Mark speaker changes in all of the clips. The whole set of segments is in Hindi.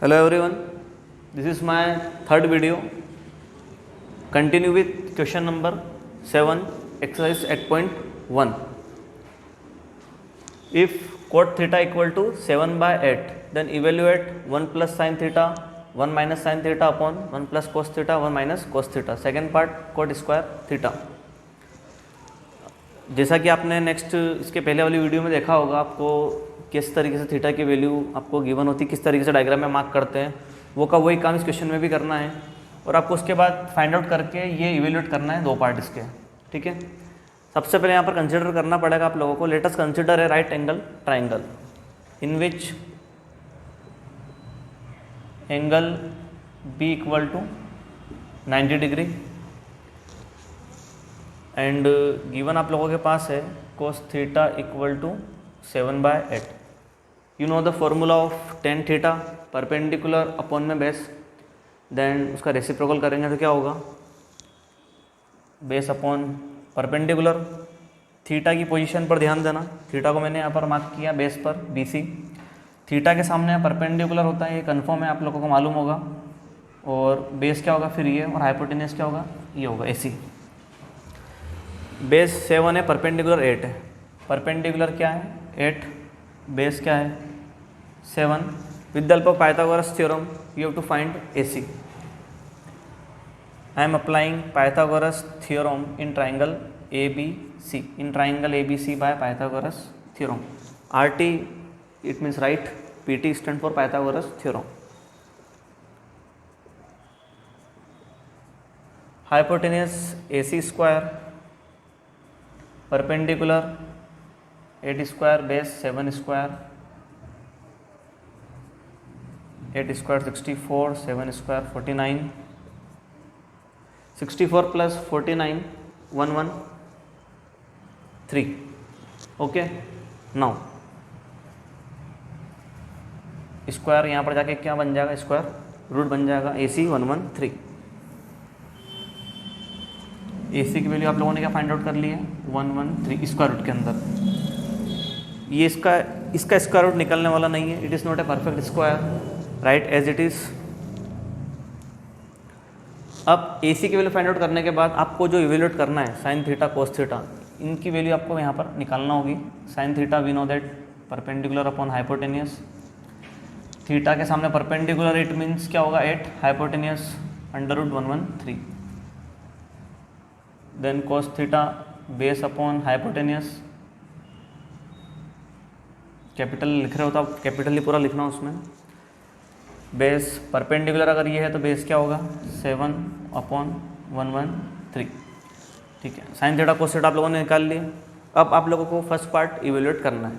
Speaker 1: Hello everyone, this is my third video. Continue with question number 7, exercise 8.1. If cot theta equal to 7 by 8, then evaluate 1 plus sin theta, 1 minus sin theta upon 1 plus cos theta, 1 minus cos theta. Second part cot square theta. जैसा कि आपने नेक्स्ट इसके पहले वाली वीडियो में देखा होगा, आपको किस तरीके से थीटा की वैल्यू आपको गिवन होती है, किस तरीके से डायग्राम में मार्क करते हैं, वो का वही काम इस क्वेश्चन में भी करना है। और आपको उसके बाद फाइंड आउट करके ये इवेल्यूएट करना है दो पार्ट इसके, ठीक है। सबसे पहले यहाँ पर कंसिडर करना पड़ेगा आप लोगों को, let us consider a right angle triangle in which angle B equal to 90 degree and given आप लोगों के पास है cos theta equal to 7 by 8. You know the formula of tan theta perpendicular upon में बेस, देन उसका रेसिप्रोकल करेंगे तो क्या होगा, बेस अपॉन परपेंडिकुलर। थीटा की पोजीशन पर ध्यान देना, थीटा को मैंने यहाँ पर मार्क किया बेस पर BC, थीटा के सामने परपेंडिकुलर होता है, ये कन्फर्म है, आप लोगों को मालूम होगा। और बेस क्या होगा फिर ये, और हाइपोटेन्यूज क्या होगा, ये होगा AC। बेस 7 है, परपेंडिकुलर 8 है। परपेंडिकुलर क्या है 8, बेस क्या है 7। With the help of Pythagoras theorem you have to find AC। I am applying Pythagoras theorem in triangle ABC, in triangle ABC by Pythagoras theorem. RT it means right, PT stand for Pythagoras theorem. Hypotenuse AC square perpendicular 8 square base 7 square, 8 square 64, 7 square 49, 64 plus 49 113। Okay, now square यहाँ पर जाके क्या बन जाएगा, स्क्वायर रूट बन जाएगा, AC 113। AC की वैल्यू आप लोगों ने क्या फाइंड आउट कर ली है 113 स्क्वायर रूट के अंदर। ये इसका स्क्वायर रूट निकलने वाला नहीं है, it is not a perfect square, right as it is. अब AC की वैल्यू फाइंड आउट करने के बाद आपको जो इवेल्यूएट करना है साइन थीटा कोस थीटा, इनकी वैल्यू आपको यहाँ पर निकालना होगी। Sine theta we know that perpendicular upon hypotenuse, theta के सामने परपेंडिकुलर इट मीन्स क्या होगा 8, hypotenuse under root 113, then cos theta base upon hypotenuse, capital लिख रहे हो तो आप कैपिटली पूरा लिखना उसमें। बेस परपेंडिकुलर अगर ये है तो बेस क्या होगा 7 अपॉन 113, ठीक है। साइन थीटा कोस थीटा आप लोगों ने निकाल लिए। अब आप लोगों को फर्स्ट पार्ट इवेल्यूएट करना है।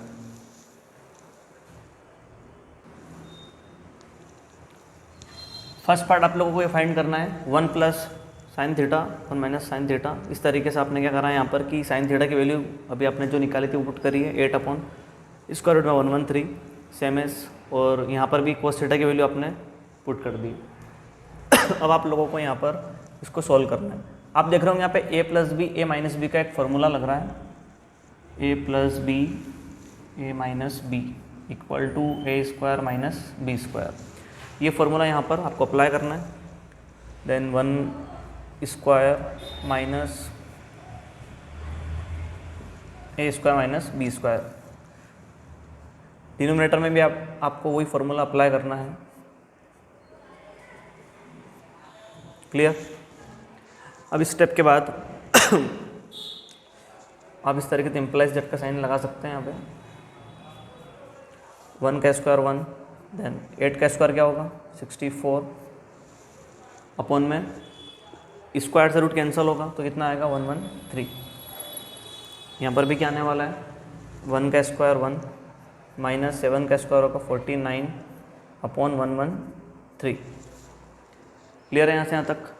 Speaker 1: फर्स्ट पार्ट आप लोगों को ये फाइंड करना है 1 plus sine theta 1 minus sine theta. इस तरीके से आपने क्या करा है यहाँ पर कि साइन थीटा की वैल्यू अभी आपने जो निकाली थी वो पुट करी है 8 अपॉन स्क्वायर रूट में 113 सेम एस, और यहाँ पर भी कोस थीटा की वैल्यू आपने पुट कर दी। अब आप लोगों को यहाँ पर इसको सॉल्व करना है। आप देख रहे हो यहाँ पे a plus b a minus b का एक फॉर्मूला लग रहा है, a plus b a minus b equal to a square minus b square. ये फॉर्मूला यहाँ पर आपको अप्लाई करना है। Then 1 square minus a square minus b square, denominator में भी आपको वही फॉर्मूला अप्लाई करना है। क्लियर। अब इस स्टेप के बाद आप इस तरीके से इम्प्लाइज जेड का साइन लगा सकते हैं यहाँ पे। 1 का स्क्वायर 1, देन 8 का स्क्वायर क्या होगा 64 अपॉन में स्क्वायर से रूट कैंसिल होगा तो कितना आएगा 113। यहाँ पर भी क्या आने वाला है 1 का स्क्वायर 1 माइनस 7 का स्क्वायर होगा 49 अपॉन 113। क्लियर है यहाँ से यहाँ तक।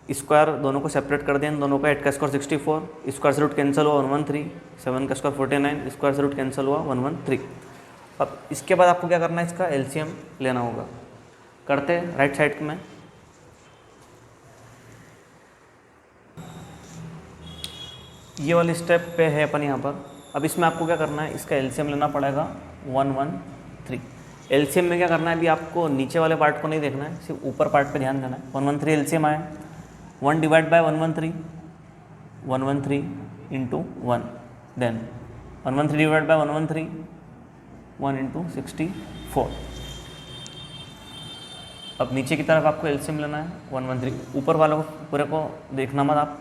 Speaker 1: स्क्वायर दोनों को सेपरेट कर दें, दोनों का 8 का स्क्वायर 64, स्क्वायर से रूट कैंसिल हुआ 113, 7 का स्क्वायर 49, स्क्वायर से रूट कैंसिल हुआ 113। अब इसके बाद आपको क्या करना है, इसका एलसीएम लेना होगा। करते हैं राइट साइड में। ये वाली स्टेप पे है अपन यहाँ पर। अब इसमें आपको क्या करना है, इसका एलसीएम लेना पड़ेगा 113। एलसीएम में क्या करना है, अभी आपको नीचे वाले पार्ट को नहीं देखना है, सिर्फ ऊपर पार्ट पे ध्यान देना है। 113 एलसीएम आया, 1 divide by 113, 113 into 1, then 113 divide by 113, 1 into 64। अब नीचे की तरफ आपको एलसीएम लेना है 113, ऊपर वालों को पूरे को देखना मत आप।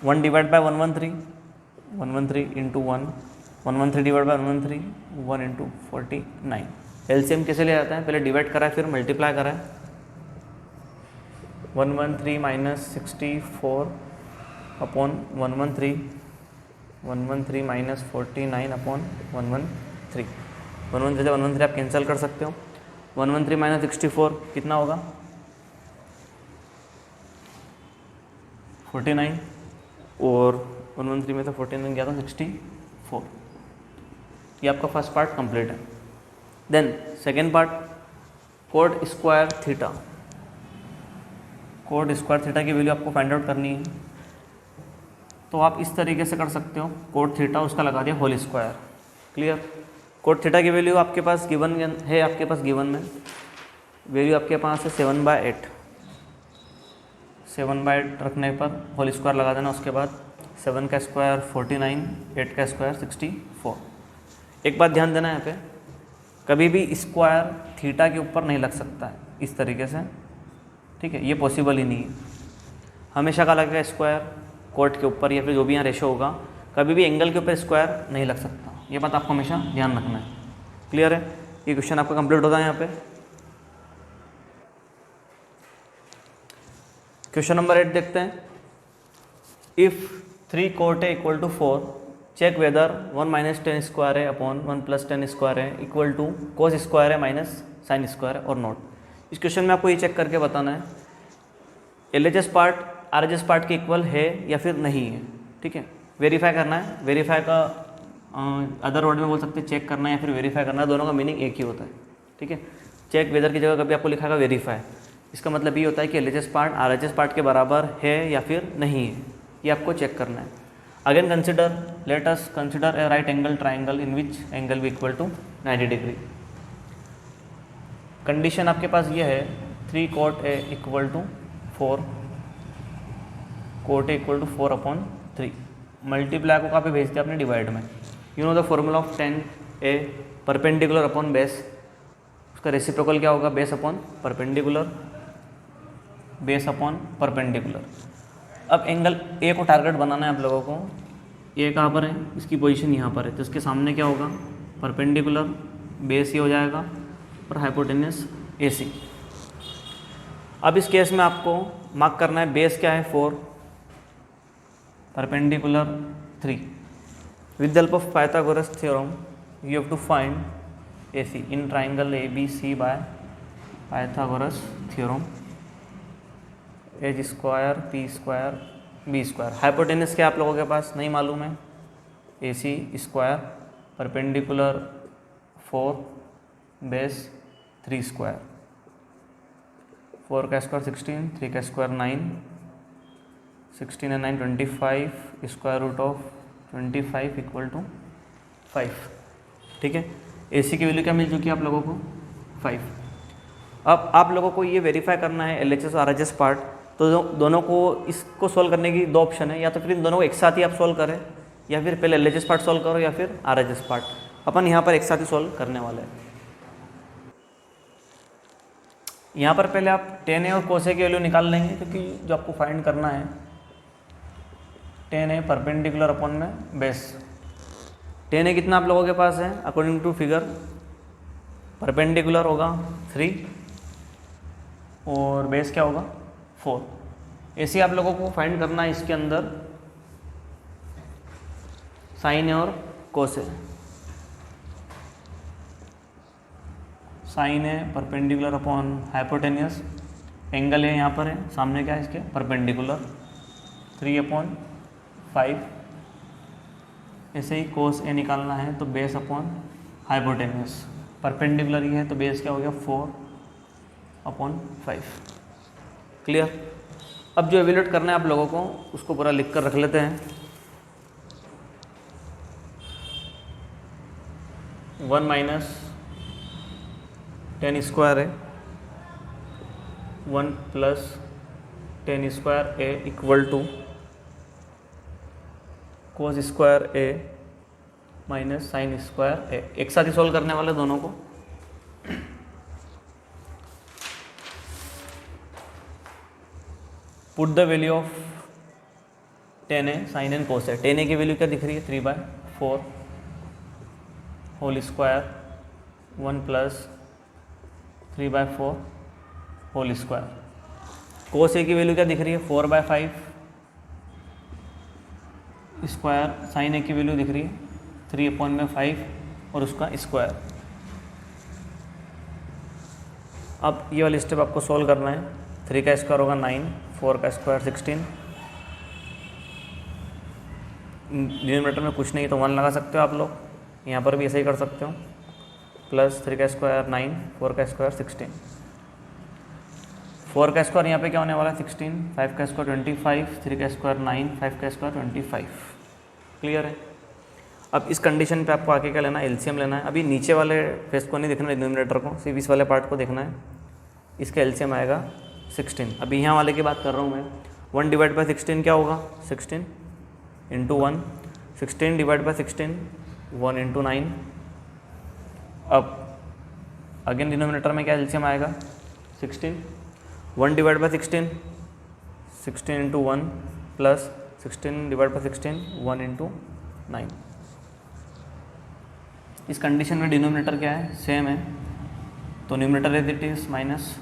Speaker 1: 1 divide by 113, 113 into 1, 113 divide by 113, 1 into 49। LCM कैसे ले जाते हैं, पहले डिवाइड करा है फिर मल्टीप्लाई करा है। 113 माइनस 64 अपॉन 113, 113 माइनस 49 अपॉन 113, 113 आप कैंसिल कर सकते हो। 113 माइनस 64 कितना होगा, 49, और 113 में तो 49 गया था 64। ये आपका फर्स्ट पार्ट कंप्लीट है। Then second part, cot square theta. Cot square theta की वैल्यू आपको फाइंड आउट करनी है, तो आप इस तरीके से कर सकते हो। कोड थीटा उसका लगा दिया whole square. Clear. Cot theta की वैल्यू आपके पास गिवन है, आपके पास गिवन में वैल्यू आपके पास है 7/8। 7/8 रखने पर होल स्क्वायर लगा देना, उसके बाद 7 का स्क्वायर 49, 8 का स्क्वायर 64। एक बात ध्यान देना यहाँ पे, कभी भी स्क्वायर थीटा के ऊपर नहीं लग सकता है इस तरीके से, ठीक है, ये पॉसिबल ही नहीं है। हमेशा का लगेगा स्क्वायर कोड के ऊपर या फिर जो भी यहाँ रेशो होगा, कभी भी एंगल के ऊपर स्क्वायर नहीं लग सकता। ये बात आपको हमेशा ध्यान रखना है। क्लियर है। ये क्वेश्चन आपका कंप्लीट होता है यहाँ पे। क्वेश्चन नंबर 8 देखते हैं। If 3 cot A equal to 4, check whether 1 minus 10 square है अपॉन 1 प्लस 10 स्क्वायर है इक्वल टू कोस स्क्वायर है माइनस साइन स्क्वायर है और नॉट। इस क्वेश्चन में आपको ये चेक करके बताना है एलएचएस पार्ट आरएचएस पार्ट के इक्वल है या फिर नहीं है, ठीक है। वेरीफाई करना है। वेरीफाई का अदर वर्ड में बोल सकते हैं चेक करना है या फिर वेरीफाई करना है, दोनों का मीनिंग एक ही होता है, ठीक है। चेक वेदर की जगह कभी आपको लिखा है वेरीफाई, इसका मतलब ये होता है कि एलएचएस पार्ट आरएचएस पार्ट के बराबर है या फिर नहीं है, ये आपको चेक करना है। Again consider, let us consider a right angle triangle in which angle B equal to 90 degree. Condition आपके पास ये है 3 cot A equal to 4, cot A equal to 4 upon 3। Multiply को कहाँ पे भेज दिया आपने, डिवाइड में। You know the formula of tan A perpendicular upon base, उसका रेसिप्रोकल क्या होगा, base upon perpendicular, base upon perpendicular. अब एंगल A को टारगेट बनाना है आप लोगों को। A कहाँ पर है, इसकी पोजीशन यहाँ पर है, तो इसके सामने क्या होगा, परपेंडिकुलर, बेस ये हो जाएगा और हाइपोटेन्यूस AC। अब इस केस में आपको मार्क करना है बेस क्या है 4, perpendicular 3। With the help of Pythagoras theorem you have to find AC in triangle ABC by Pythagoras theorem. H square P square B square. Hypotenuse क्या आप लोगों के पास नहीं मालूम है, AC square, perpendicular 4, base 3 square. 4 का स्क्वायर 16, 3 का square 9, 16 and 9 25, square root of 25 equal to 5, ठीक है। AC की वैल्यू क्या मिल चुकी है आप लोगों को, 5। अब आप लोगों को ये वेरीफाई करना है LHS और RHS पार्ट, तो दोनों को इसको सॉल्व करने की 2 ऑप्शन है, या तो फिर इन दोनों को एक साथ ही आप सॉल्व करें, या फिर पहले LHS पार्ट सॉल्व करो या फिर RHS पार्ट। अपन यहाँ पर एक साथ ही सॉल्व करने वाले हैं। यहाँ पर पहले आप tan A और cos A की वैल्यू निकाल लेंगे, क्योंकि जो आपको फाइंड करना है tan A परपेंडिकुलर अपॉन में बेस। tan A कितना आप लोगों के पास है, अकॉर्डिंग टू फिगर परपेंडिकुलर होगा 3 और बेस क्या होगा 4। ऐसे आप लोगों को फाइंड करना है इसके अंदर साइन A और cos A। साइन है परपेंडिकुलर अपॉन हाइपोटेनियस, एंगल है यहाँ पर है, सामने क्या है इसके परपेंडिकुलर, 3/5। ऐसे ही कोस ए निकालना है तो बेस अपॉन हाइपोटेनियस, परपेंडिकुलर ही है तो बेस क्या हो गया 4/5। क्लियर। अब जो एवेल्यूएट करना है आप लोगों को उसको पूरा लिख कर रख लेते हैं। 1 minus tan square a 1 plus tan square a equal to cos square a minus sign square a. एक साथ ही सोल्व करने वाले दोनों को। Put the value of tan a sin and cos a. Tan a की वैल्यू क्या दिख रही है 3/4 whole square 1 plus 3/4 whole square. Cos a की वैल्यू क्या दिख रही है 4/5 स्क्वायर। साइन ए की वैल्यू दिख रही है 3/5 और उसका स्क्वायर। अब ये वाली स्टेप आपको सॉल्व करना है। 3 का स्क्वायर होगा 9, 4 का स्क्वायर 16। डिनोमिनेटर में कुछ नहीं तो 1 लगा सकते हो आप लोग, यहाँ पर भी ऐसे ही कर सकते हो। प्लस 3 का स्क्वायर 9, 4 का स्क्वायर 16। 4 का स्क्वायर यहाँ पे क्या होने वाला है 16, 5 का स्क्वायर 25, 3 का स्क्वायर 9, 5 का स्क्वायर 25। क्लियर है। अब इस कंडीशन पे आपको आगे क्या लेना है, एलसीएम लेना है। अभी नीचे वाले फेस को नहीं देखना है, डिनोमिनेटर को, सिर्फ इस वाले पार्ट को देखना है। इसका एलसीएम आएगा 16। अभी यहाँ वाले की बात कर रहा हूँ मैं। 1 डिवाइड बाई 16 क्या होगा 16 इंटू 1, 16 डिवाइड बाई 16 1 इंटू 9। अब अगेन डिनोमिनेटर में क्या एलसीएम आएगा 16, 1 divide by 16 16 into 1 plus 16 divide by 16 1 into 9। इस कंडीशन में डिनोमिनेटर क्या है सेम है, तो numerator as it is minus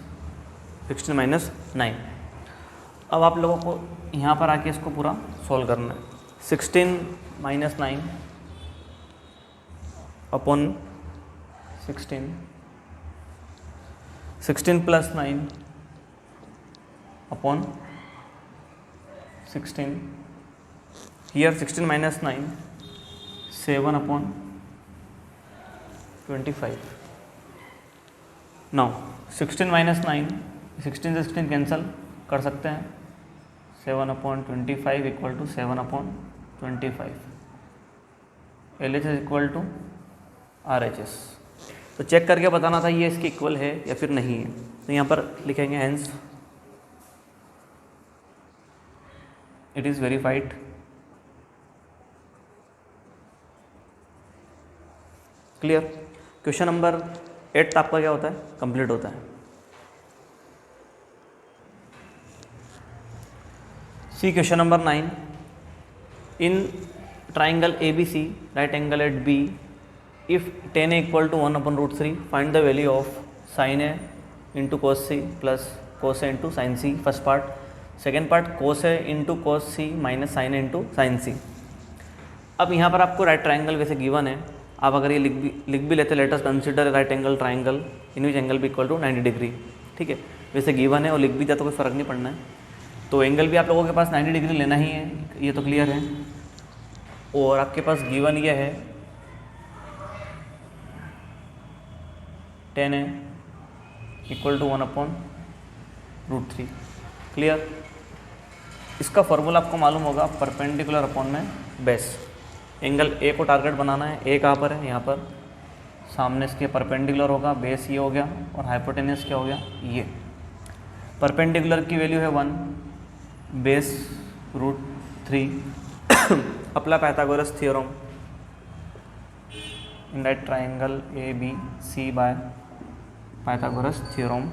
Speaker 1: 16 minus 9। अब आप लोगों को यहाँ पर आके इसको पूरा सॉल्व करना है। 16 minus 9 upon 16, 16 plus 9 upon 16। Here 16 minus 9 7 upon 25। Now 16 minus 9, 16 से 16 कैंसिल कर सकते हैं। 7 upon 25 equal to 7 upon 25। LHS equal to RHS। तो चेक करके बताना था ये इसके इक्वल है या फिर नहीं है। तो यहाँ पर लिखेंगे hence it is verified. Clear. Question number 8 आपका क्या होता है, कंप्लीट होता है। See question number 9। In triangle ABC right angle at B if tan A equal to 1 upon √3 find the value of sin A into cos C plus cos A into sin C। First part. Second part cos A into cos C minus sin A into sin C। अब यहाँ पर आपको राइट ट्राइंगल वैसे गिवन है, आप अगर ये लिख भी लेते let us consider right angle triangle in which angle B equal to 90 degree. ठीक है, वैसे गिवन है और लिख भी दिया तो कोई फ़र्क नहीं पड़ना है। तो एंगल भी आप लोगों के पास 90 डिग्री लेना ही है, ये तो क्लियर है। और आपके पास गिवन ये है tan A equal to 1 upon √3। Clear. इसका फॉर्मूला आपको मालूम होगा, परपेंडिकुलर अपॉन में बेस। एंगल ए को टारगेट बनाना है। ए कहाँ पर है, यहाँ पर सामने इसके परपेंडिकुलर होगा, बेस ये हो गया और हाइपोटेनियस क्या हो गया ये। परपेंडिकुलर की वैल्यू है 1, base √3। Apply Pythagoras theorem in right triangle ABC by Pythagoras theorem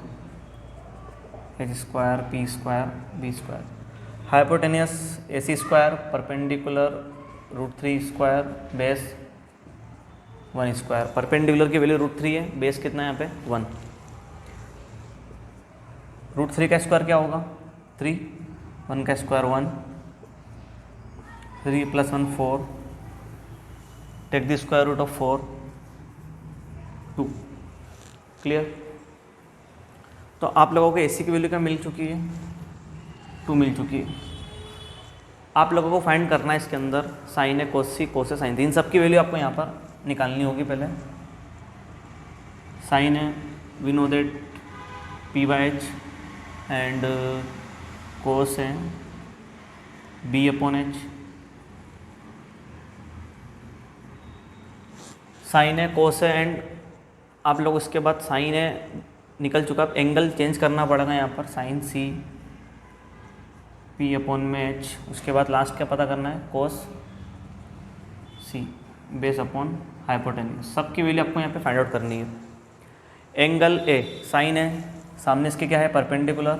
Speaker 1: h² p² b²। Hypotenuse AC² perpendicular √3² base 1²। Perpendicular की वैल्यू √3 है, बेस कितना है यहाँ पे 1। √3 का स्क्वायर क्या होगा 3, 1 का square 1, 3 plus 1 4, take the square root of 4 2। Clear. तो आप लोगों को AC की वैल्यू क्या मिल चुकी है 2 मिल चुकी है। आप लोगों को फाइंड करना है इसके अंदर साइन है cos C cos है साइन। इन सब की वैल्यू आपको यहाँ पर निकालनी होगी। पहले साइन है we know that p/h and cos है b/h। साइन है cos है एंड आप लोग उसके बाद साइन है निकल चुका, अब एंगल चेंज करना पड़ेगा यहाँ पर, साइन सी पी अपॉन में एच, उसके बाद लास्ट क्या पता करना है, कोस सी बेस अपॉन हाइपोटेन्यूज। सबकी वैल्यू आपको यहाँ पे फाइंड आउट करनी है। एंगल ए साइन है, सामने इसके क्या है परपेंडिकुलर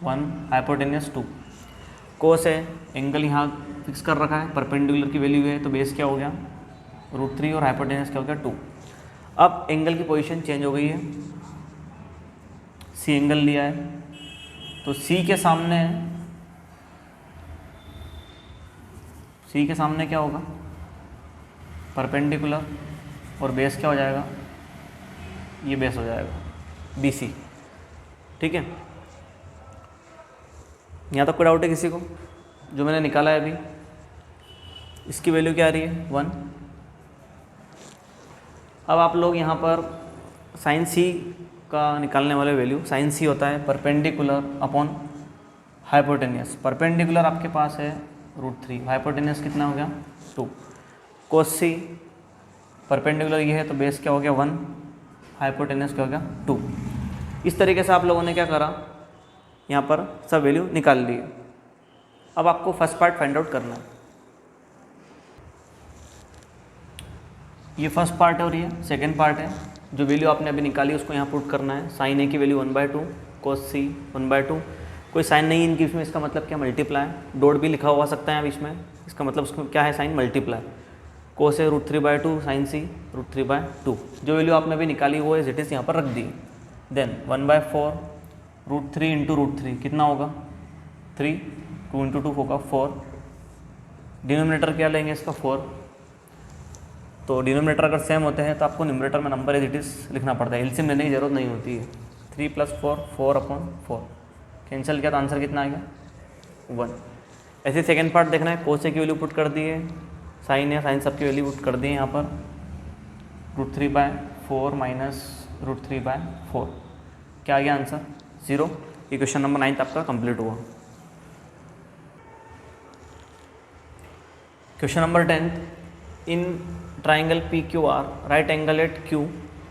Speaker 1: 1, हाइपोटेन्यूज 2। कोस है, एंगल यहाँ फिक्स कर रखा है, परपेंडिकुलर की वैल्यू है तो बेस क्या हो गया √3 और हाइपोटेन्यूज क्या हो गया 2। अब एंगल की पोजीशन चेंज हो गई है, सी एंगल लिया है तो सी के सामने क्या होगा परपेंडिकुलर, और बेस क्या हो जाएगा, ये बेस हो जाएगा BC। ठीक है, यहाँ तक कोई डाउट है किसी को? जो मैंने निकाला है अभी, इसकी वैल्यू क्या आ रही है 1। अब आप लोग यहाँ पर साइन सी का निकालने वाले वैल्यू, साइन सी होता है परपेंडिकुलर अपॉन हाइपोटेन्यूज। परपेंडिकुलर आपके पास है √3, हाइपोटेन्यूज कितना हो गया 2। कोस सी परपेंडिकुलर ये है तो बेस क्या हो गया 1, हाइपोटेन्यूज क्या हो गया 2। इस तरीके से आप लोगों ने क्या करा, यहाँ पर सब वैल्यू निकाल ली। अब आपको फर्स्ट पार्ट फाइंड आउट करना है। ये फर्स्ट पार्ट है और ये सेकेंड पार्ट है। जो वैल्यू आपने अभी निकाली उसको यहाँ पुट करना है। साइन ए की वैल्यू 1/2, कोस सी 1/2। कोई साइन नहीं इनकी बीच में, इसका मतलब क्या मल्टीप्लाई, डॉट भी लिखा हुआ सकता है बीच में, इसका मतलब उसको क्या है साइन मल्टीप्लाई। कोस है √3/2, साइन सी √3/2। जो वैल्यू आपने अभी निकाली वो एज इट इज़ यहाँ पर रख दी। देन 1/4 √3 × √3 कितना होगा 3, 2 × 2 होगा 4। डिनोमिनेटर क्या लेंगे इसका 4, तो डिनोमिनेटर अगर सेम होते हैं तो आपको न्यूमरेटर में नंबर एज इट इज़ लिखना पड़ता है, एलसीएम लेने की जरूरत नहीं होती है। 3 + 4 4/4 कैंसिल किया तो आंसर कितना आ गया 1। ऐसे सेकेंड पार्ट देखना है, कोस की वैल्यू पुट कर दी है, साइन है, साइन सब की वैल्यू पुट कर दी है यहाँ पर √3/4 - √3/4 क्या आ गया आंसर 0। ये क्वेश्चन नंबर 9 आपका कंप्लीट हुआ। Question number 10, in triangle PQR right angle at Q।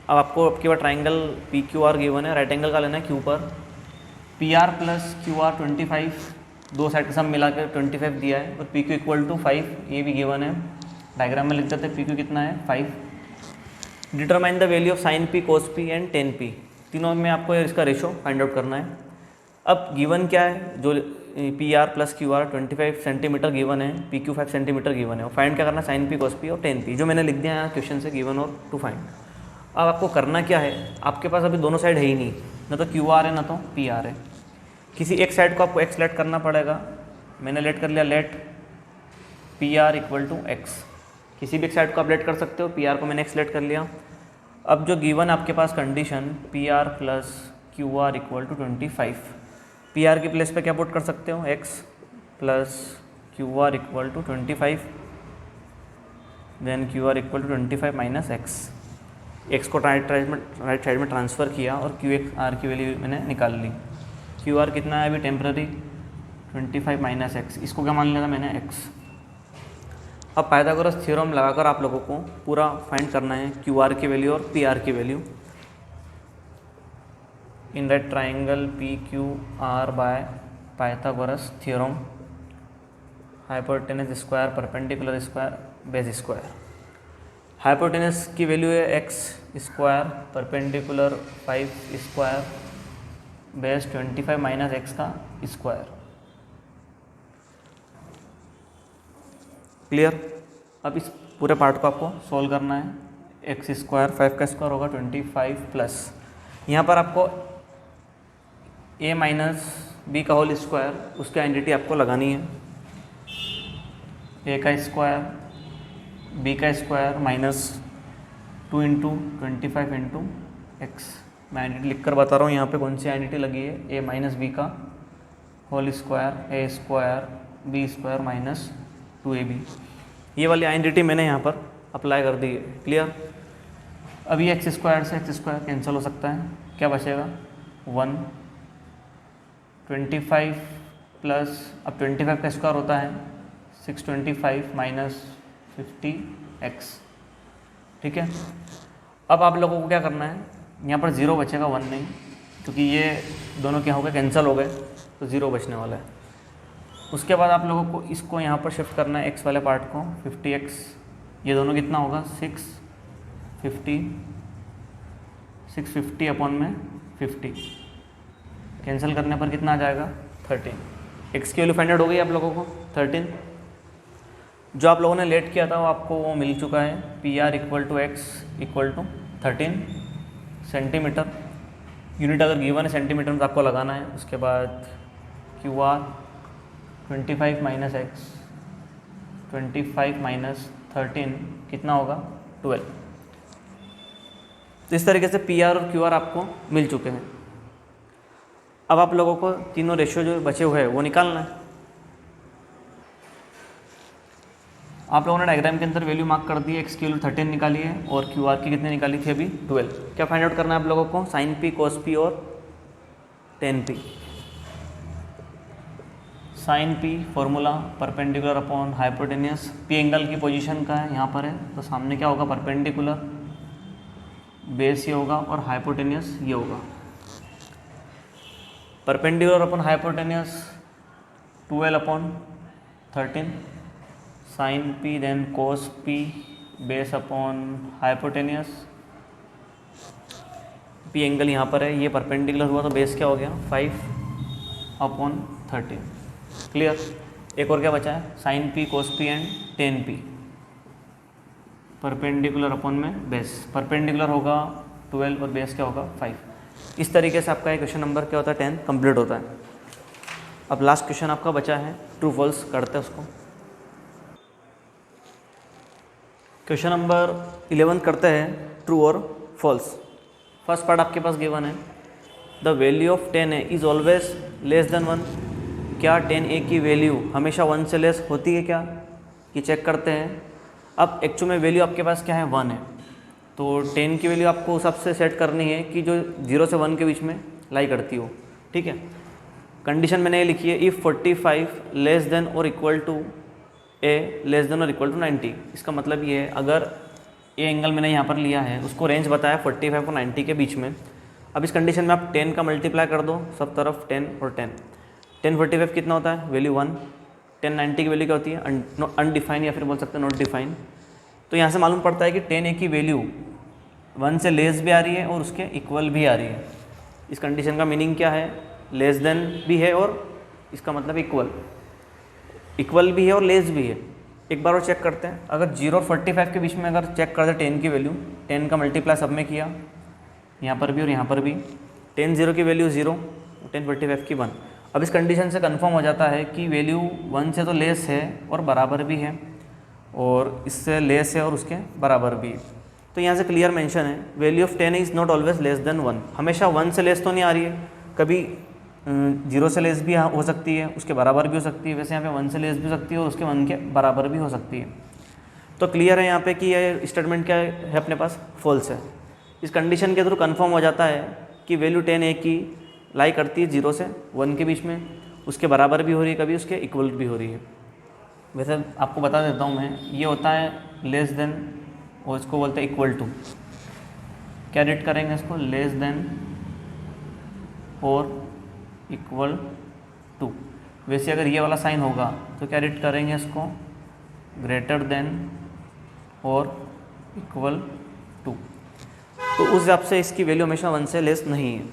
Speaker 1: अब आपको आपके पास ट्राइंगल PQR गिवन है, राइट एंगल का लेना है Q पर। PR + QR 25, दो साइड के सब मिला कर 25 दिया है, और PQ = 5 ये भी गिवन है। डायग्राम में लिख देते हैं PQ कितना है 5। Determine the value of sign P, cos P and tan P। तीनों में आपको इसका रेशो फाइंड आउट करना है। अब गिवन क्या है, जो PR + QR 25 सेंटीमीटर गिवन है, PQ 5 सेंटीमीटर गिवन है, और फाइंड क्या करना है साइन P, cos P और tan P, जो मैंने लिख दिया है क्वेश्चन से गिवन और टू फाइंड। अब आपको करना क्या है, आपके पास अभी दोनों साइड है ही नहीं, ना तो QR है ना तो PR है। किसी एक साइड को आपको x लेट करना पड़ेगा। मैंने लेट कर लिया, लेट PR = x। किसी भी एक साइड को आप लेट कर सकते हो, PR को मैंने x लेट कर लिया। अब जो गिवन आपके पास कंडीशन PR + QR = 25, PR की प्लेस पे क्या पुट कर सकते हो x + QR = 25, then QR = 25 - x। x को राइट साइड में ट्रांसफ़र किया और QR की वैल्यू मैंने निकाल ली। QR कितना है अभी टेम्पररी 25 - x, इसको क्या मान लिया था मैंने x। अब पाइथागोरस थ्योरम लगाकर आप लोगों को पूरा फाइंड करना है QR की वैल्यू और PR की value. In that triangle PQR bye Pythagoras theorem, hypotenuse square, perpendicular square, base square. Hypotenuse की वैल्यू है x², परपेंडिकुलर 5², बेस 25 - x का स्क्वायर। क्लियर। अब इस पूरे पार्ट को आपको सॉल्व करना है। x², 5 का स्क्वायर होगा 25 प्लस, यहाँ पर आपको a - b का होल स्क्वायर, उसकी आइडेंटिटी आपको लगानी है। a का स्क्वायर, b का स्क्वायर -2 × 25 × x। मैं आइडेंटिटी लिख कर बता रहा हूँ यहाँ पे कौन सी आइडेंटिटी लगी है। a - b का whole square, a² b² -2ab। ये वाली आइडेंटिटी मैंने यहाँ पर अप्लाई कर दी है। क्लियर। अब ये x² से x² कैंसिल हो सकता है, क्या बचेगा 1। 25 प्लस, अब 25 का स्क्वायर होता है 625 - 50x। ठीक है। अब आप लोगों को क्या करना है, यहाँ पर 0 बचेगा, 1 नहीं, क्योंकि ये दोनों क्या हो गए, कैंसिल हो गए, तो 0 बचने वाला है। उसके बाद आप लोगों को इसको यहाँ पर शिफ्ट करना है, x वाले पार्ट को, 50x, ये दोनों कितना होगा, 650 अपॉन में 50, कैंसिल करने पर कितना आ जाएगा, 13। x की वैल्यू फाइंड आउट हो गई आप लोगों को 13। जो आप लोगों ने लेट किया था वो आपको वो मिल चुका है, PR equal to x equal to 13 centimetre. Unit अगर गिवन है सेंटीमीटर में तो आपको लगाना है। उसके बाद QR 25 माइनस एक्स, 25 माइनस 13 कितना होगा, 12। तो इस तरीके से PR और QR आपको मिल चुके हैं। अब आप लोगों को तीनों रेशियो जो बचे हुए हैं वो निकालना है। आप लोगों ने डायग्राम के अंदर वैल्यू मार्क कर दी है, x की वैल्यू 13 निकाली है और QR की कितनी निकाली थी अभी, 12। क्या फाइंड आउट करना है आप लोगों को, sin p cos p और tan p। sin p formula perpendicular upon hypotenuse, p angle की पोजीशन का है यहाँ पर है, तो सामने क्या होगा, परपेंडिकुलर, बेस ये होगा और हाइपोटेनियस ये होगा। Perpendicular upon hypotenuse 12 upon 13 sin p then cos p base upon hypotenuse. p angle यहाँ पर है, ये परपेंडिकुलर हुआ तो बेस क्या हो गया, 5 अपॉन 13। क्लियर। एक और क्या बचा है, sin p cos p and tan p, perpendicular upon में बेस, परपेंडिकुलर होगा 12 और बेस क्या होगा 5। इस तरीके से आपका क्वेश्चन नंबर क्या होता है 10 कंप्लीट होता है। अब लास्ट क्वेश्चन आपका बचा है, ट्रू फॉल्स करते हैं उसको। क्वेश्चन नंबर 11 करते हैं ट्रू और फॉल्स। फर्स्ट पार्ट आपके पास गिवन है, the value of 10a is always less than 1। क्या 10a की वैल्यू हमेशा 1 से लेस होती है क्या, ये चेक करते हैं। अब एक्चुअल में वैल्यू आपके पास क्या है, 1 है, तो 10 की वैल्यू आपको उस सबसे सेट करनी है कि जो 0 से 1 के बीच में लाई करती हो। ठीक है, कंडीशन मैंने ये लिखी है, इफ़ 45 लेस देन और equal to a less than और इक्वल टू 90। इसका मतलब ये है, अगर ए एंगल मैंने यहाँ पर लिया है, उसको रेंज बताया 45 और 90 के बीच में। अब इस कंडीशन में आप 10 का मल्टीप्लाई कर दो सब तरफ, 10 और 10, 10 45 कितना होता है, वैल्यू 1, 10 90 की वैल्यू क्या होती है, अनडिफाइन या फिर बोल सकते हैं नॉट डिफाइन। तो यहाँ से मालूम पड़ता है कि 10a की वैल्यू 1 से लेस भी आ रही है और उसके इक्वल भी आ रही है। इस कंडीशन का मीनिंग क्या है, लेस देन भी है और इसका मतलब इक्वल भी है और लेस भी है। एक बार और चेक करते हैं, अगर 0 और 45 के बीच में अगर चेक कर दे 10 की वैल्यू, 10 का मल्टीप्लाई सब में किया, यहाँ पर भी और यहाँ पर भी, 10 0 की वैल्यू 0, 10 45 की 1। अब इस कंडीशन से कंफर्म हो जाता है कि वैल्यू 1 से तो लेस है और बराबर भी है, और इससे लेस है और उसके बराबर भी है। तो यहाँ से क्लियर मेंशन है, value of 10 is not always less than 1। हमेशा 1 से लेस तो नहीं आ रही है, कभी 0 से लेस भी हो सकती है, उसके बराबर भी हो सकती है। वैसे यहाँ पे 1 से लेस भी हो सकती है और उसके 1 के बराबर भी हो सकती है। तो क्लियर है यहाँ पे कि ये स्टेटमेंट क्या है अपने पास, फॉल्स है। इस कंडीशन के थ्रू कंफर्म हो जाता है कि वैल्यू 10a की लाई करती है 0 से 1 के बीच में, उसके बराबर भी हो रही है, कभी उसके इक्वल भी हो रही है। वैसे आपको बता देता हूँ मैं, ये होता है लेस देन और इसको बोलते हैं इक्वल टू। क्या रेट करेंगे इसको, लेस देन और इक्वल टू। वैसे अगर ये वाला साइन होगा तो क्या रेट करेंगे इसको, ग्रेटर देन और इक्वल टू। तो उस हिसाब से इसकी वैल्यू हमेशा 1 से लेस नहीं है।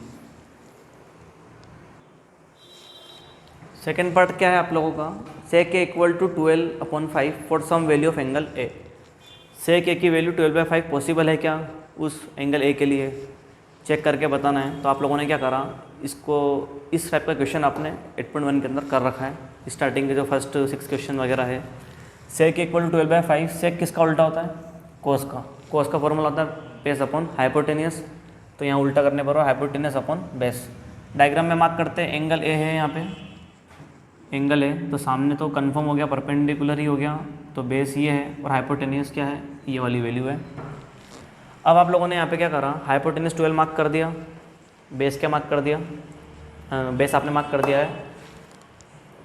Speaker 1: सेकेंड पार्ट क्या है आप लोगों का, sec a equal to 12 upon 5 for some value of angle a. Sec a की वैल्यू 12/5 पॉसिबल है क्या उस एंगल ए के लिए, चेक करके बताना है। तो आप लोगों ने क्या करा, इसको इस टाइप का क्वेश्चन आपने 8.1 के अंदर कर रखा है। स्टार्टिंग के जो फर्स्ट 6 क्वेश्चन वगैरह है, सेक इक्वल टू 12/5, सेक किसका उल्टा होता है, कोस का। कोस का फॉर्मूला होता है बेस अपॉन हाइपोटेनियस, तो यहाँ उल्टा करने पर हाइपोटेनियस अपॉन बेस। डायग्राम में मार्क करते हैं, एंगल ए है, यहाँ पे एंगल है, तो सामने तो कंफर्म हो गया, परपेंडिकुलर ही हो गया, तो बेस ये है और हाइपोटेनियस क्या है, ये वाली वैल्यू है। अब आप लोगों ने यहाँ पे क्या करा, हाइपोटेनियस 12 मार्क कर दिया, बेस क्या मार्क कर दिया, बेस आपने मार्क कर दिया है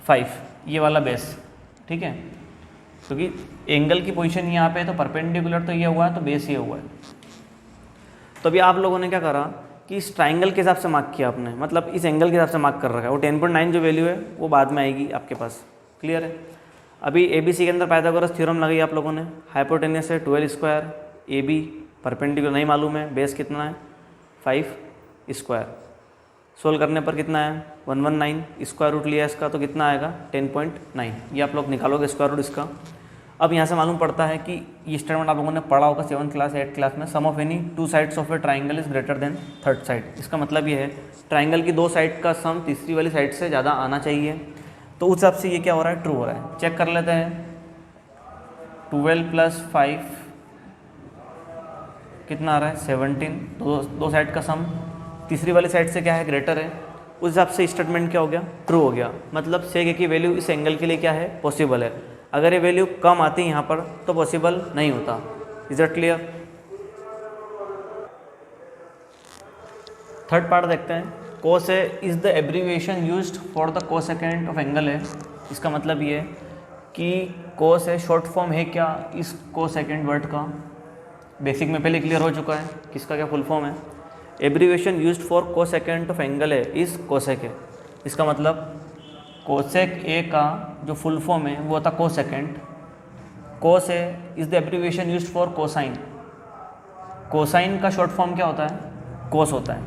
Speaker 1: 5, ये वाला बेस। ठीक है, क्योंकि एंगल की पोजीशन यहाँ पे है तो परपेंडिकुलर तो ये हुआ है, तो बेस ये हुआ है। तो अभी आप लोगों ने क्या करा कि इस ट्राइंगल के हिसाब से मार्क किया आपने, मतलब इस एंगल के हिसाब से मार्क कर रखा है। वो 10.9 जो वैल्यू है वो बाद में आएगी आपके पास, क्लियर है। अभी ABC के अंदर पाइथागोरस थ्योरम लगाई आप लोगों ने, हाइपोटेनस है 12 स्क्वायर, AB परपेंडिकुलर नहीं मालूम है, बेस कितना है 5 स्क्वायर, सोल्व करने पर कितना है 119, स्क्वायर रूट लिया इसका तो कितना आएगा 10.9, ये आप लोग निकालोगे स्क्वायर रूट इसका। अब यहाँ से मालूम पड़ता है कि ये स्टेटमेंट आप लोगों ने पढ़ा होगा 7th क्लास 8th क्लास में, sum of any two sides of a triangle is greater than third side. इसका मतलब ये है ट्राइंगल की दो साइड का सम तीसरी वाली साइड से ज़्यादा आना चाहिए। तो उस हिसाब से ये क्या हो रहा है, ट्रू हो रहा है। चेक कर लेते हैं, 12 + 5 कितना आ रहा है 17, दो साइड का सम तीसरी वाली साइड से क्या है ग्रेटर है, उस हिसाब से स्टेटमेंट क्या हो गया, ट्रू हो गया। मतलब सेक ए की वैल्यू इस एंगल के लिए क्या है, पॉसिबल है। अगर ये वैल्यू कम आती है यहाँ पर तो पॉसिबल नहीं होता। Is it clear? Third part देखते हैं, cos A is the abbreviation used for the cosecant of angle है। इसका मतलब ये है कि कोस ए शॉर्ट फॉर्म है क्या इस कोसेकेंट वर्ड का, बेसिक में पहले क्लियर हो चुका है किसका क्या फुल फॉर्म है। Abbreviation used for cosecant of angle है इस कोसेक है। इसका मतलब कोसेक ए का जो फुल फॉर्म है वो होता cosecant. Cos A is the abbreviation used for cosine. Cosine का शॉर्ट फॉर्म क्या होता है, कोस होता है।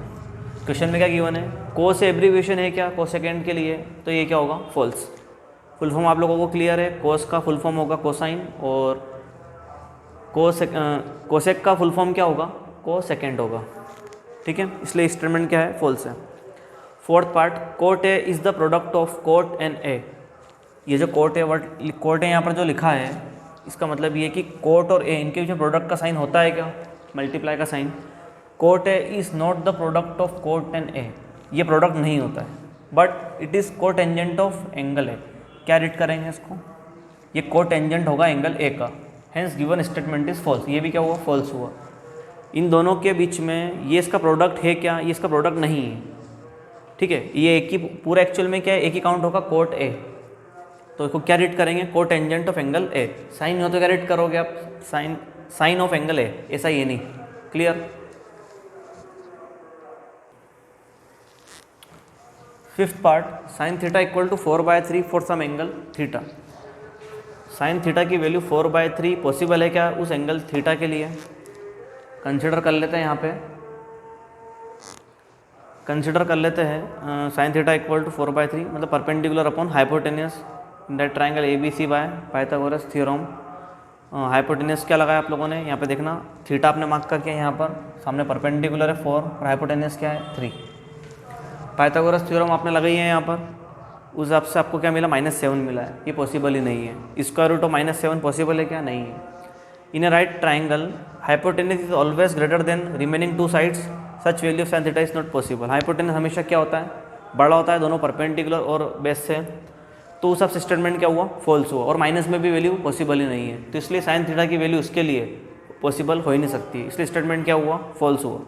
Speaker 1: क्वेश्चन में क्या गिवन है, कोस एब्रीविएशन है क्या कोसेकेंट के लिए, तो ये क्या होगा, फॉल्स। फुल फॉर्म आप लोगों को क्लियर है, कोस का फुल फॉर्म होगा कोसाइन और कोसेक का फुल फॉर्म क्या होगा, कोसेकेंट होगा, ठीक है। इसलिए स्टेटमेंट क्या है, फॉल्स है। Fourth part, cot A is the product of cot and A. ये जो cot A word cot A यहाँ पर जो लिखा है इसका मतलब ये कि कोट और ए इनके जो प्रोडक्ट का साइन होता है क्या, मल्टीप्लाई का sign. Cot A is not the product of cot and A, ये प्रोडक्ट नहीं होता है, but it is cotangent of angle A. क्या रीड करेंगे इसको, ये कोटेंजेंट होगा एंगल ए का, hence given statement is false. ये भी क्या हुआ, फॉल्स हुआ। इन दोनों के बीच में ये इसका प्रोडक्ट है क्या, ये इसका प्रोडक्ट नहीं है, ठीक है। ये एक ही पूरा एक्चुअल में क्या है, एक ही काउंट होगा कोट ए, तो इसको क्या रीड करेंगे, cotangent of angle A. Sine हो तो क्या रीड करोगे आप, साइन ऑफ एंगल ए, ऐसा ये नहीं, clear. Fifth part, sine theta equal to 4/3 for some angle theta. Sine theta की वैल्यू 4/3 पॉसिबल है क्या उस एंगल थीटा के लिए। कंसिडर कर लेते हैं, यहाँ पे कंसिडर कर लेते हैं साइन थीटा इक्वल टू 4/3 मतलब perpendicular upon hypotenuse in that triangle ABC by Pythagoras theorem. Hypotenuse क्या लगाया आप लोगों ने, यहाँ पे देखना, थीटा आपने मार्क का किया यहाँ पर, सामने परपेंडिकुलर है 4 और हाइपोटेनियस क्या है 3। पाइथागोरस थ्योरम आपने लगाई है यहाँ पर, उस हिसाब से आपको क्या मिला, -7 मिला है। ये पॉसिबल ही नहीं है। स्क्वायर रूट ऑफ -7 पॉसिबल है क्या, नहीं है। In a right triangle hypotenuse is always greater than remaining two sides, such value of sine theta is not possible. Hypotenuse हमेशा क्या होता है, बड़ा होता है, दोनों परपेंडिकुलर और बेस से, तो उस सब स्टेटमेंट क्या हुआ, फॉल्स हुआ। और माइनस में भी वैल्यू पॉसिबल ही नहीं है, तो इसलिए साइन थीटा की वैल्यू उसके लिए पॉसिबल हो ही नहीं सकती, इसलिए स्टेटमेंट क्या हुआ, फॉल्स हुआ।